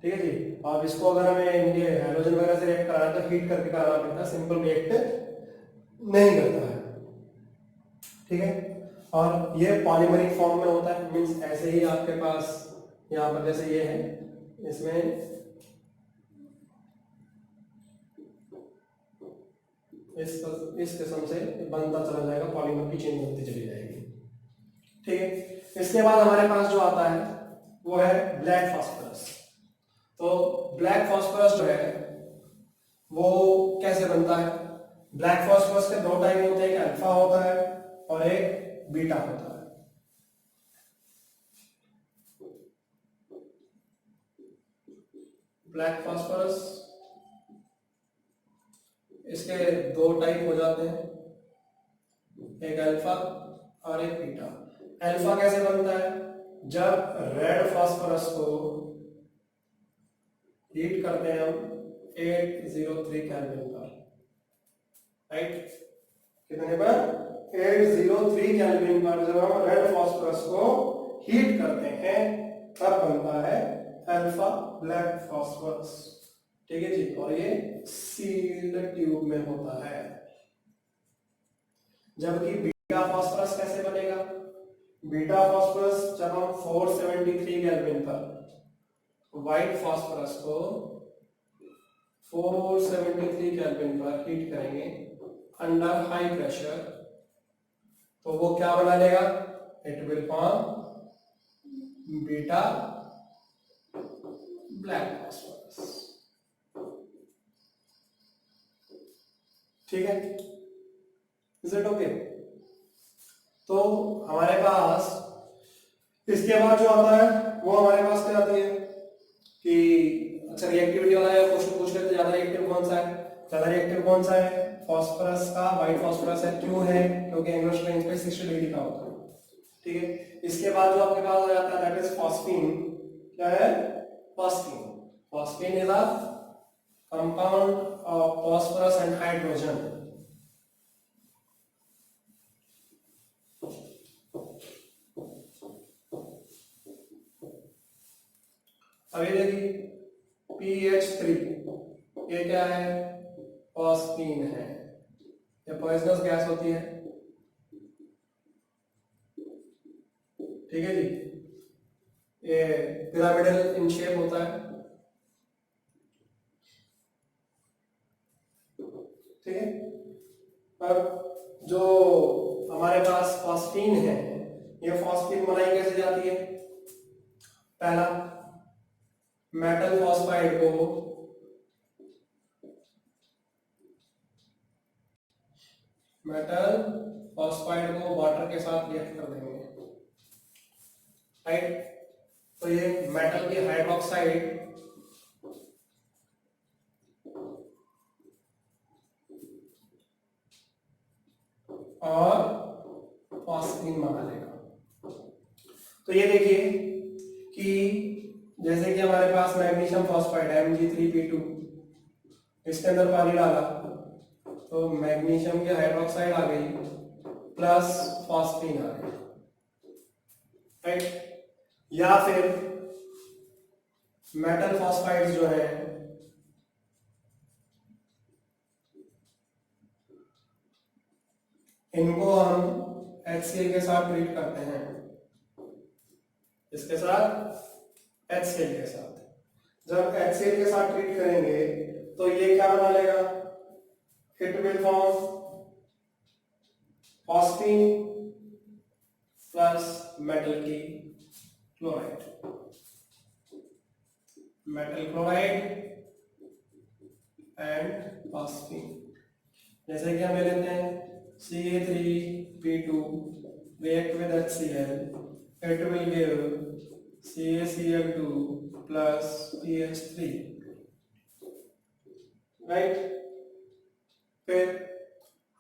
ठीक है जी। और इसको अगर हमें इनके हैलोजन वगैरह से रिएक्ट कराना है तो हीट करके कराना पड़ता है, सिंपल रिएक्ट नहीं करता है, ठीक है। और ये पॉलीमरिक फॉर्म में होता है, मींस ऐसे ही आपके पास यहाँ पर जैसे ये है, इसमें इस किस्म से बनता चला जाएगा, पॉलीमर की चेन बनती चली जाएगी, ठीक है। इसके बाद हमारे पास जो आता है वो है ब्लैक फॉस्फोरस। तो ब्लैक फॉस्फोरस जो है वो कैसे बनता है, ब्लैक फॉस्फोरस के दो टाइप होते हैं, एक अल्फा होता है और एक बीटा होता है। ब्लैक फास्फोरस, इसके दो टाइप हो जाते हैं, एक अल्फा और एक बीटा। अल्फा कैसे बनता है? जब रेड फास्फोरस को हीट करते हैं हम 803 केल्विन पर, राइट? कितने पर? 803 केल्विन पर जब हम रेड फास्फोरस को हीट करते हैं तब बनता है अल्फा ब्लैक फास्फोरस, ठीक है जी। और ये सील्ड ट्यूब में होता है। जबकि बीटा फास्फोरस कैसे बनेगा? बीटा फास्फोरस जब हम 473 केल्विन पर व्हाइट फास्फोरस को 473 केल्विन पर हीट करेंगे अंडर हाई प्रेशर, तो वो क्या बना लेगा? It will form beta black phosphorus, ठीक है? Is it okay? तो हमारे पास इसके बाद जो आता है वो हमारे पास क्या आती है कि अच्छा रिएक्टिविटी वाला है, क्वेश्चन पूछ लेते ज्यादा रिएक्टिव कौन सा है? ज्यादा रिएक्टिव कौन सा है? फास्फोरस का, व्हाइट फास्फोरस है। क्यों है? क्योंकि एंगुलर स्ट्रेंथ पे 60 डिग्री का होता है, ठीक है? इसके बाद जो आपके पास आ जाता है दैट इज फॉस्फीन। क्या है? Phosphine. Phosphine is a compound of phosphorus and hydrogen. अब ये देखिए PH3, ये क्या है? फॉस्फीन है। ये पॉइजनस गैस होती है, ठीक है जी। ये पिरामिडल इन शेप होता है, ठीक है। अब जो हमारे पास फॉस्फीन है, ये फॉस्फीन बनाई कैसे जाती है? पहला, मेटल फॉस्फाइड को वाटर के साथ रिएक्ट कर देंगे, राइट? तो ये मेटल की हाइड्रोक्साइड और फॉस्फीन बना लेगा। तो ये देखिए कि जैसे कि हमारे पास मैग्नीशियम फॉस्फाइड है Mg3P2, इसके अंदर पानी डाला तो मैग्नीशियम की हाइड्रोक्साइड आ गई प्लस फॉस्फीन आ गई, राइट? या फिर मेटल फॉस्फाइड्स जो है इनको हम HCl के साथ ट्रीट करते हैं, इसके साथ HCl के साथ। जब HCl के साथ ट्रीट करेंगे तो ये क्या बना लेगा? It will form phosphine plus metal की chloride, metal chloride and phosphine. जैसे कि हम ले लेते हैं Ca3P2 react with HCl, it will give CaCl2 plus PH3, right? फिर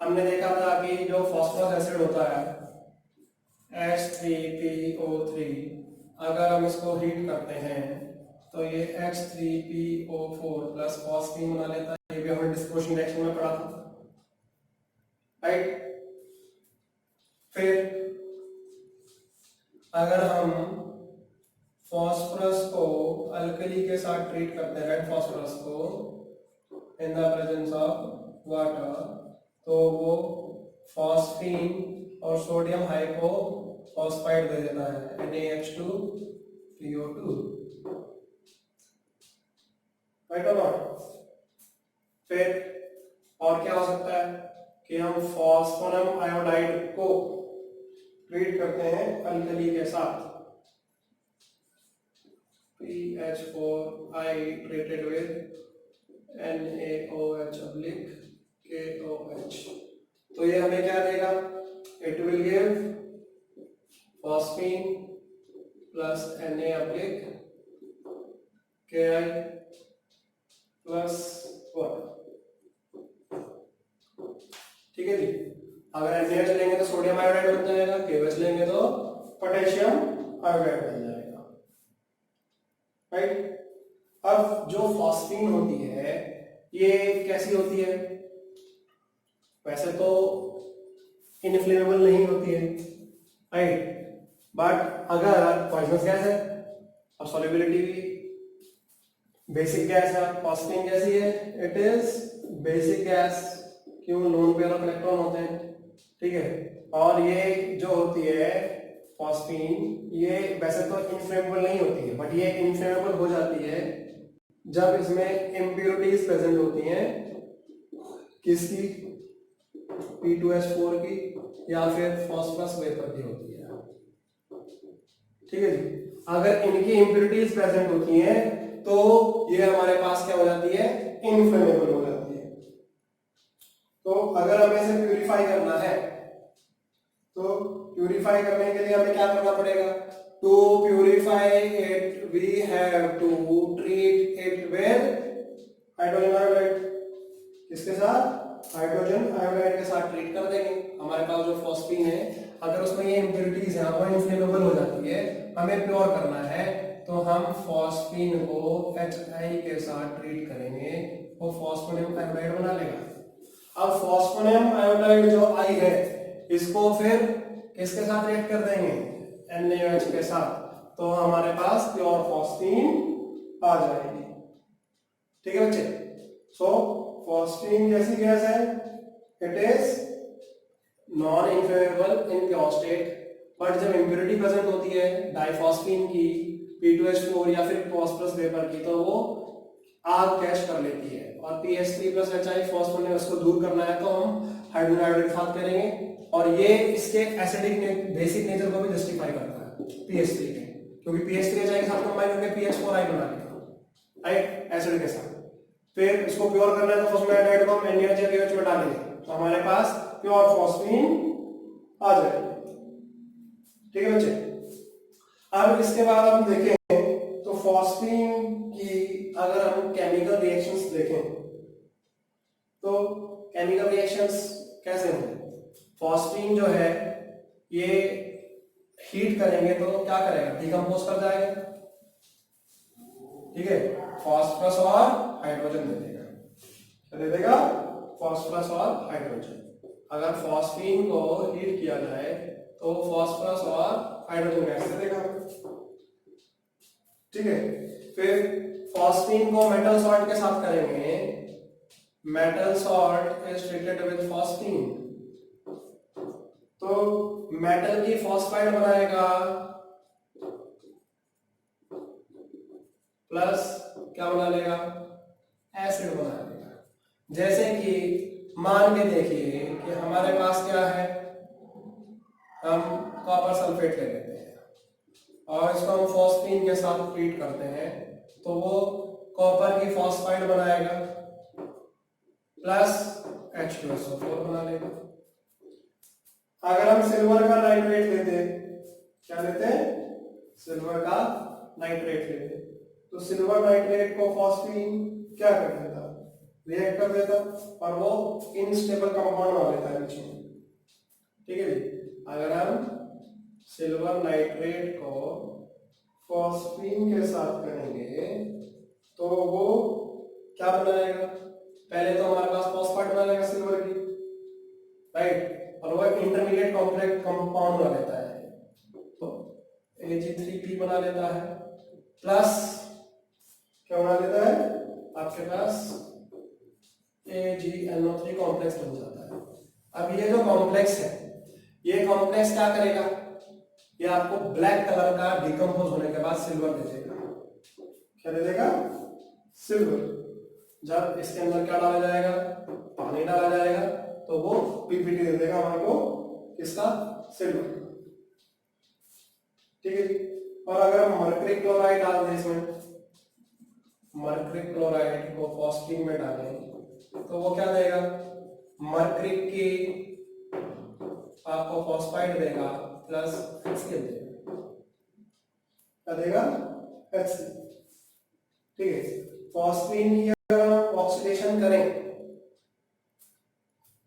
हमने देखा था कि जो फॉस्फोरस एसिड होता है H3PO3, अगर हम इसको हीट करते हैं तो ये H3PO4 प्लस फॉस्फीन बना लेता है। ये भी हमने डिस्पोजिशन रिएक्शन में पढ़ा था, राइट? फिर अगर हम फास्फोरस को अल्कली के साथ ट्रीट करते हैं, रेड फास्फोरस को in the presence of water, तो वो फॉस्फीन और सोडियम हाइपोफॉस्फाइड दे देता है NaH2PO2, राइट और नॉट? फिर और क्या हो सकता है कि हम फास्फोरम आयोडाइड को ट्रीट करते हैं अल्कली के साथ, PH4I treated with NaOH/KOH, तो ये हमें क्या देगा? It will give phosphine plus Na/Ki plus water. ठीक है जी। अगर NaOH लेंगे तो सोडियम आयोडाइड बन जाएगा, KOH लेंगे तो पोटेशियम आयोडाइड बन जाएगा, राइट। अब जो फॉस्फीन होती है ये कैसी होती है? वैसे तो इनफ्लेमेबल नहीं होती है, राइट, बट अगर पॉइजनस गैस है और सॉल्युबिलिटी भी बेसिक गैस है, फॉस्फीन कैसी है? It is basic gas. क्यों? लोन पेयर ऑफ इलेक्ट्रॉन होते हैं, ठीक है। और ये जो होती है फॉस्फीन, ये वैसे तो इनफ्लेमेबल नहीं होती है, बट ये इनफ्लेमेबल हो जाती है जब इसमें इम्प्योरिटीज प्रेजेंट होती हैं। किसकी? P2H4 की या फिर फॉस्फोरस वेपर की होती है, ठीक है जी। अगर इनकी इम्प्योरिटीज प्रेजेंट होती हैं तो ये हमारे पास क्या हो जाती है? इनफ्लेमेबल हो जाती है। तो अगर हमें इसे प्यूरिफाई करना है तो प्यूरिफाई करने के लिए हमें क्या करना पड़ेगा? To purify it we have to treat it with hydrogen iodide. किसके साथ? हाइड्रोजन आयोडाइड के साथ ट्रीट कर देंगे। हमारे पास जो फॉस्फीन है, अगर उसमें ये इम्प्योरिटीज है वो इनफ्लेमेबल हो जाती है, हमें प्योर करना है तो हम फॉस्फीन को HI के साथ ट्रीट करेंगे, वो फॉस्फोनियम आयोडाइड बना लेगा। अब फॉस्फोनियम आयोडाइड जो आई है इसको फिर किसके साथ रिएक्ट कर देंगे? NaOH के साथ, तो हमारे पास प्योर फॉस्फीन आ जाएगी, ठीक है बच्चे। सो फॉस्फीन कैसी गैस है? It is non inflammable in pure state, but जब इम्प्योरिटी प्रेजेंट होती है डाइफॉस्फीन की, P2H4 या फिर फॉस्फोरस वेपर की, तो वो आग कैच कर लेती है और PH3+HI फॉस्फोन ने उसको दूर करना है तो हम हाइड्रोजन आयोडाइड के साथ करेंगे। और ये इसके एसिडिक बेसिक नेचर को भी जस्टिफाई करता है PH3 के, क्योंकि PH3HI के साथ कंबाइन होकर PH4I बना लेगा, राइट, एसिड के साथ। फिर इसको प्योर करना है तो फॉस्फोनियम आयोडाइड को हम NaOH या KOH में डालेंगे तो हमारे पास प्योर फॉस्फीन आ जाएगी, ठीक है बच्चे। अब इसके बाद हम देखें तो फॉस्फीन की अगर हम केमिकल रिएक्शंस देखें तो केमिकल रिएक्शंस कैसे होंगे? फॉस्फीन जो है ये हीट करेंगे तो क्या करेगा? डिकम्पोज कर जाएगा, ठीक है, फॉस्फोरस और हाइड्रोजन दे देगा। क्या दे देगा? फॉस्फोरस और हाइड्रोजन। अगर फॉस्फीन को हीट किया जाए तो फॉस्फोरस और हाइड्रोजन गैस दे देगा, ठीक है। फिर फॉस्फीन को मेटल सॉल्ट के साथ करेंगे, metal salt is treated with phosphine, तो मेटल की फॉस्फाइड बनाएगा प्लस क्या बना लेगा? एसिड बना लेगा। जैसे कि मान के देखिए कि हमारे पास क्या है, हम कॉपर सल्फेट ले लेते हैं और इसको हम फॉस्फीन के साथ ट्रीट करते हैं तो वो कॉपर की फॉस्फाइड बनाएगा प्लस H2SO4 बना लेगा। अगर हम सिल्वर का नाइट्रेट लेते, क्या लेते? सिल्वर का नाइट्रेट लेते, तो सिल्वर नाइट्रेट को फॉस्फीन क्या कर देता? रिएक्ट कर देता और वो इनस्टेबल कंपाउंड बना लेता है बीच में, ठीक है जी। अगर हम सिल्वर नाइट्रेट को फॉस्फीन के साथ करेंगे तो वो क्या बनाएगा? पहले तो हमारे पास फॉस्फेट बना लेगा सिल्वर की, राइट, और वो इंटरमीडिएट कॉम्प्लेक्स कंपाउंड बना लेता है तो Ag3P बना लेता है प्लस क्या बना लेता है? आपके पास AgNO3 कॉम्प्लेक्स बन जाता है। अब ये जो कॉम्प्लेक्स है, ये कॉम्प्लेक्स क्या करेगा? ये आपको ब्लैक कलर का डिकम्पोज होने के बाद सिल्वर दे देगा। क्या दे देगा? सिल्वर। जब इसके अंदर क्या डाला जाएगा? पानी डाला जाएगा तो वो पीपीटी दे देगा हमारे को, किसका? सिल्वर, ठीक है जी। और अगर हम मर्करी क्लोराइड डाल दें इसमें, मर्करी क्लोराइड को फॉस्फीन में डालें तो वो क्या देगा? मर्करी की आपको फॉस्फाइड देगा प्लस HCl देगा, क्या देगा? HCl, ठीक है। फॉस्फीन ऑक्सीडेशन करें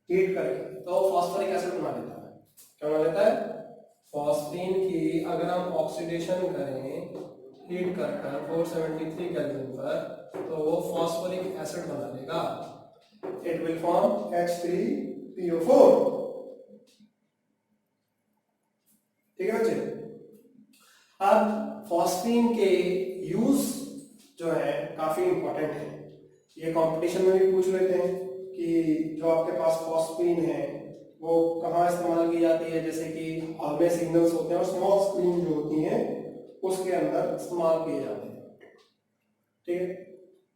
हीट करके तो फॉस्फोरिक एसिड बना लेता है। क्या बना लेता है? फॉस्फीन की अगर हम ऑक्सीडेशन करें हीट कर 473 केल्विन पर तो वो फॉस्फोरिक एसिड बना लेगा। It will form H3PO4। ठीक है बच्चे। अब फॉस्फीन के यूज जो है काफी इंपॉर्टेंट है। ये कंपटीशन में भी पूछ लेते हैं कि जो आपके पास फॉस्फीन है वो कहाँ इस्तेमाल की जाती है, जैसे कि हॉलवे सिग्नल्स होते हैं और स्मॉक स्क्रीन जो होती हैं उसके अंदर इस्तेमाल किए जाते हैं। ठीक है,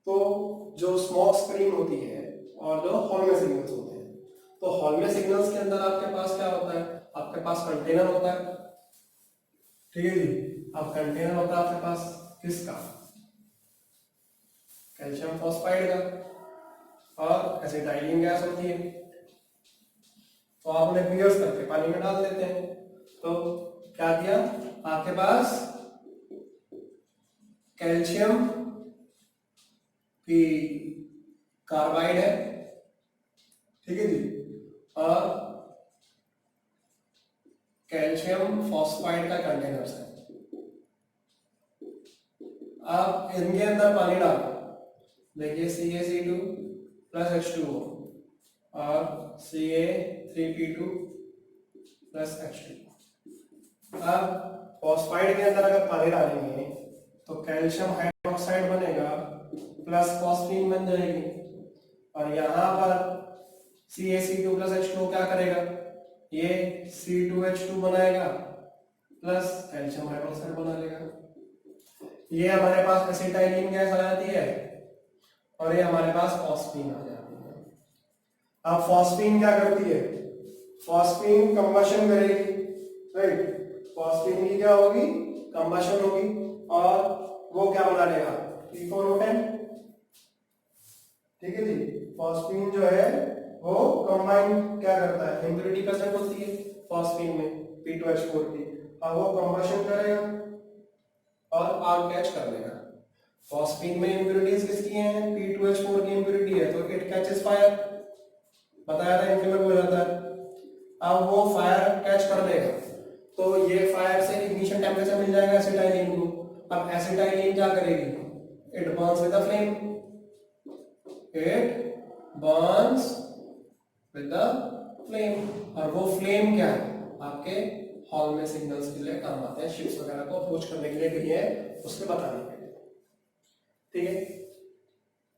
तो जो स्मॉक स्क्रीन होती है और जो हॉलवे सिग्नल्स होते हैं, तो हॉलवे सिग्नल्स के अंदर आपके पास क्या होता है? आपके पास कंटेनर होता है। ठीक है जी। अब कंटेनर होता है आपके पास किसका? कैल्शियम फॉस्फाइड का, और एसिटाइलिन गैस होती है। तो आप उन्हें पियर्स करके पानी में डाल देते हैं। तो क्या किया? आपके पास कैल्शियम की कार्बाइड है, ठीक है जी, और कैल्शियम फॉस्फाइड का कंटेनर्स है। आप इनके अंदर पानी डालो, देखिए CaC2 प्लस H2O और Ca3P2 प्लस H2। अब फॉस्फाइड के अंदर अगर पानी डालेंगे तो कैल्शियम हाइड्रोक्साइड बनेगा प्लस फॉस्फीन बन जाएगी, और यहाँ पर CaC2 प्लस H2O क्या करेगा? ये C2H2 बनाएगा प्लस कैल्शियम हाइड्रोक्साइड बना लेगा। ये हमारे पास एसिटाइलिन गैस आ जाती है और ये हमारे पास फॉस्फीन आ जाती है। अब फॉस्फीन क्या करती है? फॉस्फीन कंबशन करेगी, राइट। फॉस्फीन की क्या होगी? कंबशन होगी, और वो क्या बना लेगा? P4O10। ठीक है जी। फॉस्फीन जो है वो कंबाइन क्या करता है? इम्प्योरिटी प्रेजेंट होती है फॉस्फीन में P2H4 की, अब वो कंबशन करेगा और आग कैच कर लेगा। फॉस्फीन में इम्प्योरिटीज किसकी हैं? P2H4 की इम्प्योरिटी है, तो इट कैचेस फायर। बताया था इनफ्लेमेबल हो जाता है। अब वो फायर कैच कर लेगा तो ये फायर से इग्निशन टेम्परेचर मिल जाएगा एसिटाइलिन को। अब एसिटाइलिन क्या करेगी? It Burns with the flame. It Burns with the flame, और वो फ्लेम क्या है? आपके हॉलवे सिग्नल्स के लिए काम आते हैं, शिप्स वगैरह को अप्रोच करने के लिए भी है, उसके बताने के लिए। ठीक है।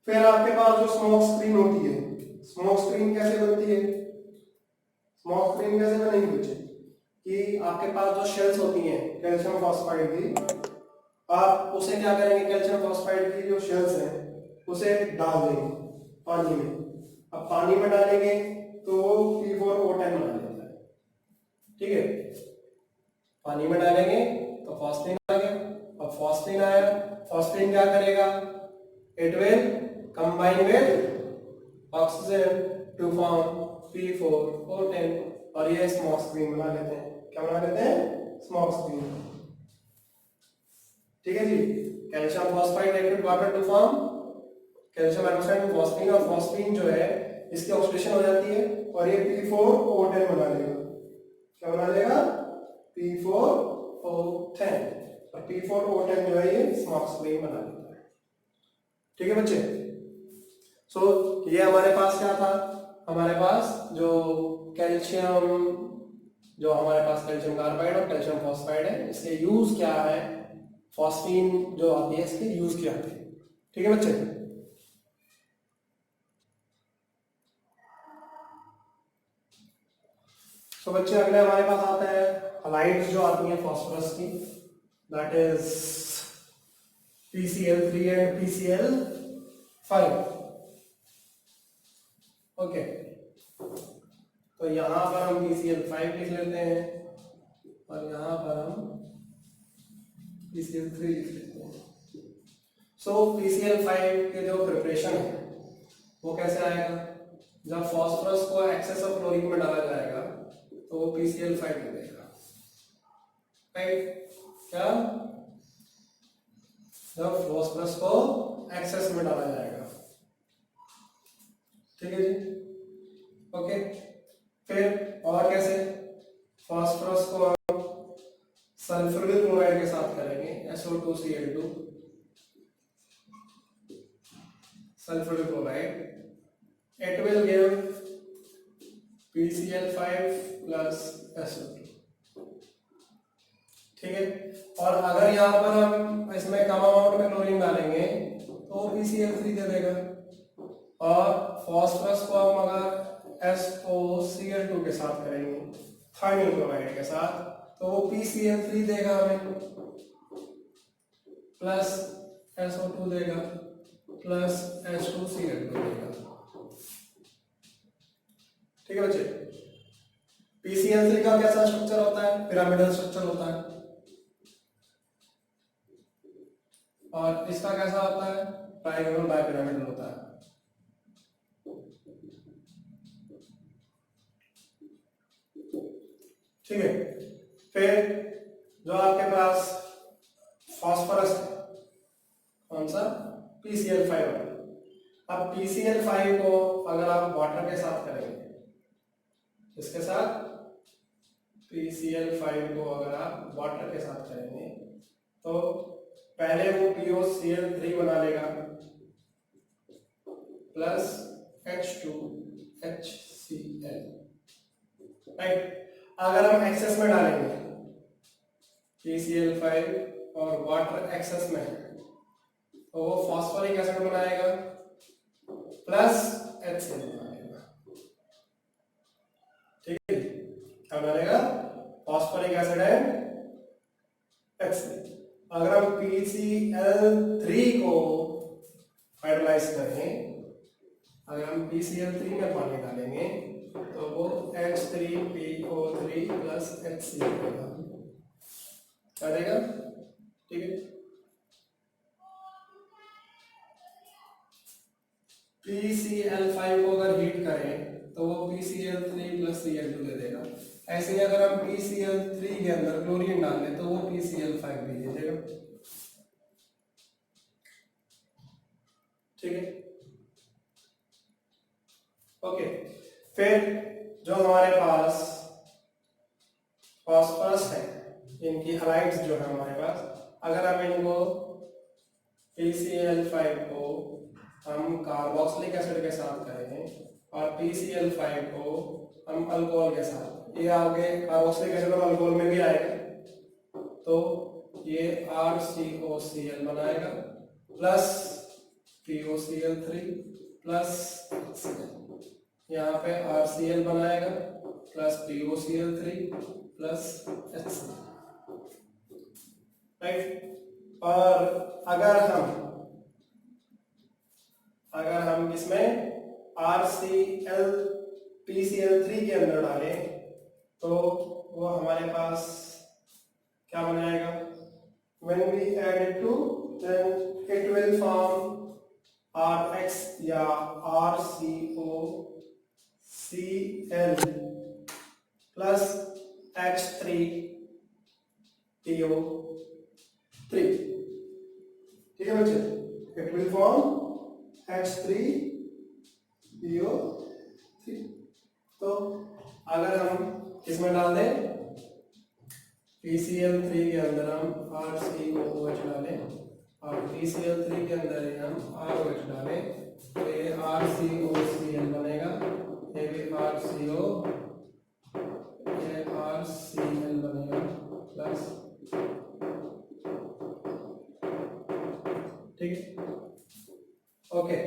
फिर आपके पास जो स्मोक स्क्रीन होती है, स्मोक स्क्रीन कैसे बनती है? स्मोक स्क्रीन कैसे बनेगी बच्चे? कि आपके पास जो शेल्स होती हैं कैल्शियम फॉस्फाइड की, आप उसे क्या करेंगे? कैल्शियम फॉस्फाइड की जो शेल्स हैं उसे डाल देंगे पानी में। अब पानी में डालेंगे तो वो P4O10 बना लेता है। ठीक है, पानी में डालेंगे तो फॉस्फीन आ गया। अब फॉस्फीन आया, फॉस्फीन क्या करेगा? It will combine with oxygen to form P4O10, और ये स्मोक स्क्रीन बना लेते हैं। क्या बना लेते हैं? Smoke screen. ठीक है जी। Calcium phosphide reacted water to form calcium hydroxide में फॉस्फीन, और फॉस्फीन जो है इसकी ऑक्सीडेशन हो जाती है और ये P4O10 बना लेगा। क्या बना लेगा? P4O10, और P4O10 जो है ये स्मोक स्क्रीन बना लेता है। ठीक है बच्चे। सो ये हमारे पास क्या था? हमारे पास जो कैल्शियम, जो हमारे पास कैल्शियम कार्बाइड और कैल्शियम फॉस्फाइड है, इसके यूज क्या है? फॉस्फीन जो आती है इसके यूज क्या आते हैं। ठीक है बच्चे। तो बच्चे अगले हमारे पास आता है हलाइड्स जो आती हैं फॉस्फोरस की, that is PCl3 and PCl5। Okay, तो यहां पर हम PCl5 लिख लेते हैं और यहां पर हम PCl3 लिख लेते हैं। सो PCl5 के जो प्रिपरेशन है वो कैसे आएगा? जब फॉस्फोरस को एक्सेस ऑफ क्लोरीन में डाला जाएगा तो वो PCl5 लिख देगा, राइट? क्या? जब फॉस्फोरस को एक्सेस में डाला जाएगा ठीक है जी, ओके। फिर और कैसे, फास्फोरस को हम सल्फ्यूरिक क्लोराइड के साथ करेंगे, SO2Cl2 sulphuric chloride, it will give PCl5 plus SO2, ठीक है। और अगर यहाँ पर हम इसमें कम अमाउंट में क्लोरीन डालेंगे तो PCl3 दे देगा, और फास्फोरस को हम अगर SOCl2 के साथ करेंगे थायमिल क्लोराइड के साथ तो वो PCl3 देगा हमें, प्लस SO2 देगा, प्लस H2Cl2 देगा, ठीक है बच्चे। PCl3 का कैसा स्ट्रक्चर होता है, पिरामिडल स्ट्रक्चर होता है, और इसका कैसा होता है, ट्राइगोनल बाइपिरामिडल होता है। ठीक है, फिर जो आपके पास फास्फोरस है कौन सा, PCl5। अब PCl5 को अगर आप वाटर के साथ करेंगे, इसके साथ PCl5 को अगर आप वाटर के साथ करेंगे तो पहले वो POCl3 बना लेगा प्लस H2HCl, राइट। अगर हम एक्सेस में डालेंगे PCl5 और वाटर एक्सेस में तो वो फास्फोरिक एसिड बनाएगा प्लस HCl बनाएगा, ठीक है। क्या बनेगा, फास्फोरिक एसिड एंड HCl। अगर हम PCl3 को हाइड्रोलाइज करें, अगर हम PCl3 में पानी डालेंगे तो वो H3PO3 प्लस HCl देगा, क्या देगा, ठीक है। PCl5 को अगर हीट करें तो वो PCl3 प्लस Cl2 दे देगा। ऐसे ही अगर हम PCl3 के अंदर क्लोरीन डाल दें तो वो PCl5 भी दे देगा, ठीक है, ओके। फिर जो हमारे पास फास्फोरस है, इनकी हलाइड्स जो है हमारे पास, अगर हम इनको PCl5 को हम कार्बोक्सिलिक एसिड के साथ करेंगे और PCl5 को हम अल्कोहल के साथ, ये आगे कार्बोक्सिलिक एसिड और अल्कोहल में भी आएगा, तो ये RCOCl बनाएगा प्लस POCl3 प्लस HCl, यहाँ पे RCl बनाएगा plus POCl3 plus HCl, right. और अगर हम इसमें PCl3 के अंदर डालें तो वो हमारे पास क्या बनाएगा, when we add it to then it will form RX या RCOCl plus H3PO3, ठीक है बच्चे, it will form H3PO3। तो अगर हम इसमें डाल दें PCl3 के अंदर हम RCOOH डालें और PCl3 के अंदर ही हम ROH डालें तो ये RCOCl बनेगा, ये भी RCL बनेगा प्लस, ठीक है, ओके।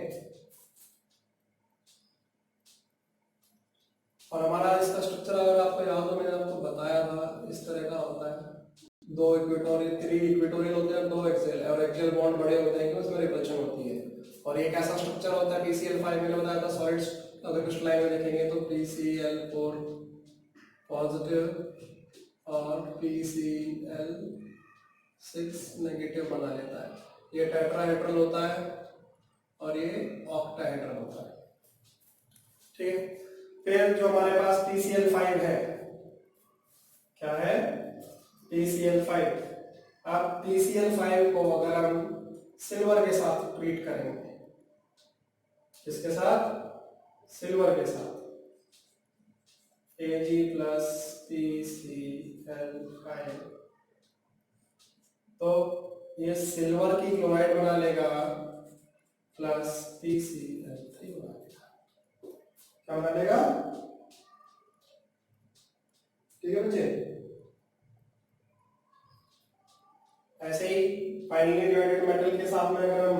और हमारा इसका स्ट्रक्चर अगर आपको याद हो, मैंने आपको बताया था इस तरह का होता है, 2 इक्वेटोरियल 3 इक्वेटोरियल होते हैं, 2 एक्सियल, और एक्सियल बॉन्ड बड़े होते हैं कि उसमें रिपल्शन होती है। और एक ऐसा स्ट्रक्चर होता है PCl5 मैंने बताया था, सॉलिड्स अगर क्रिस्टलाइन में देखेंगे तो PCl4 पॉजिटिव और PCl6 नेगेटिव बना लेता है। ये टेट्राहेड्रल होता है और ये ऑक्टाहेड्रल होता है, ठीक है। फिर जो हमारे पास PCl5 है, क्या है, PCl5। अब PCl5 को अगर हम सिल्वर के साथ ट्रीट करेंगे, किसके साथ, सिल्वर के साथ Ag प्लस PCl5, तो ये सिल्वर की क्लोराइड बना लेगा प्लस PCl3 बना लेगा। क्या बना लेगा? ठीक है बच्चे। ऐसे ही फाइनली डिवाइडेड मेटल के साथ में अगर हम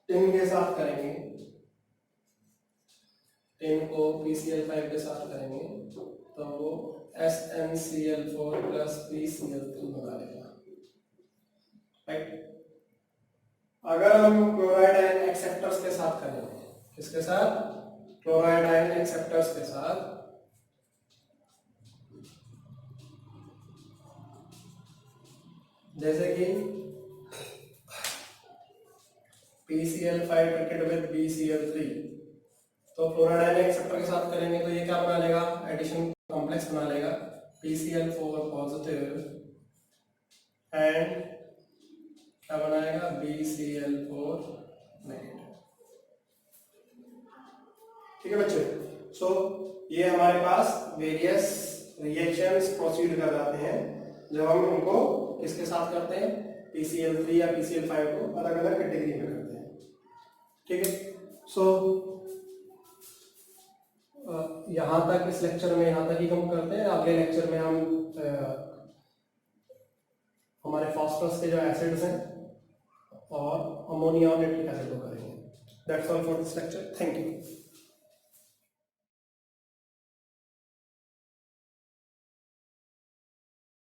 टिन के साथ करेंगे, टिन को PCl5 के साथ करेंगे तो वो SnCl4 प्लस PCl3 बना लेगा, राइट। अगर हम क्लोराइड आयन एक्सेप्टर्स के साथ करेंगे, किसके साथ? क्लोराइड आयन एक्सेप्टर्स के साथ, जैसे कि PCl5 treated with BCl3, तो क्लोराइड आयन एक्सेप्टर के साथ करेंगे तो ये क्या बना लेगा? एडिशन कॉम्प्लेक्स बना लेगा PCl4 पॉजिटिव एंड क्या बनाएगा? BCl4 negative. ठीक है बच्चे। सो ये हमारे पास वेरियस रिएक्शंस प्रोसीड कर जाते हैं जब हम उनको किसके साथ करते हैं? PCl3 या PCl5 को अलग अलग कैटेगरी में करते हैं। ठीक है। सो यहाँ तक इस लेक्चर में यहाँ तक ही हम करते हैं। अगले लेक्चर में हम हमारे फॉस्फरस के जो एसिड्स हैं और अमोनिया और नाइट्रिक एसिड को करेंगे। That's all for this lecture. Thank you.